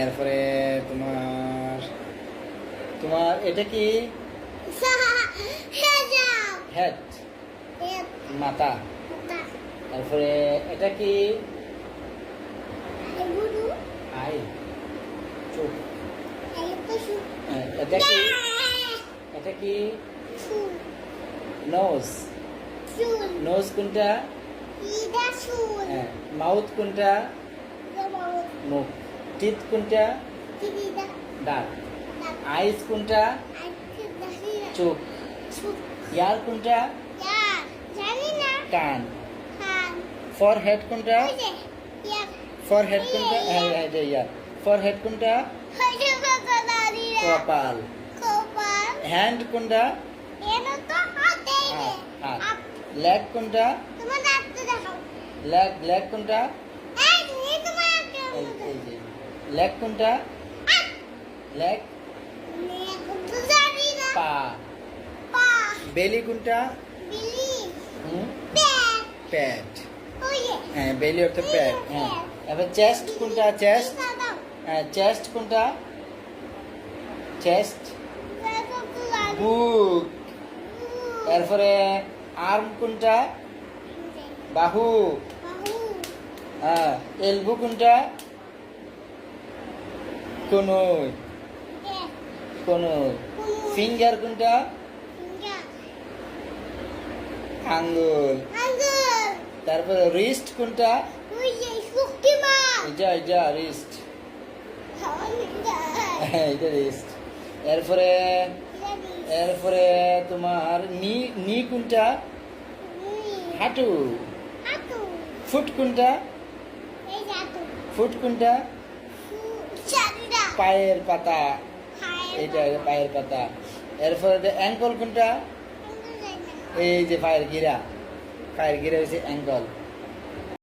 এরপরে তোমার তোমার এটা কি? হেড, মাথা। তারপরে এটা কি? আই, চোখ। এটা কি? এটা কি? নোজ। নোজ কোনটা? মাউথ কোনটা? মুখ। টিথ কোনটা? দাঁত। আইস কোনটা? চোখ। ইয়ার কোনটা? কান। ফরহেড কোনটা? ফরহেড কোনটা? ইয়ার। ফরহেড কোনটা? কপাল। হ্যান্ড কোনটা? হাত। লেগ কোনটা? লেগ কোনটা? লেগ কোনটা? লেগ। পা। বেলি কোনটা? প্যাট। হ্যাঁ, বেলি অর্থ প্যাট। হ্যাঁ, এবার চেস্ট কোনটা? চেস্ট। হ্যাঁ, চেস্ট কোনটা? চেস্ট। বুক। এরপরে আর্ম কোনটা? বাহু। হ্যাঁ, এলবো কোনটা? কনুই। কনুই। ফিঙ্গার কোনটা? আঙ্গুল। তারপরে রিস্ট কোনটা? এটা রিস্ট। এটা রিস্ট। এরপরে তোমার নি কোনটা? হাঁটু। ফুট কোনটা? ফুট কোনটা? পায়ের পাতা। এটা পায়ের পাতা। এরপরে অ্যাঙ্কল কোনটা? এই যে পায়ের গিরা হচ্ছে অ্যাঙ্কল।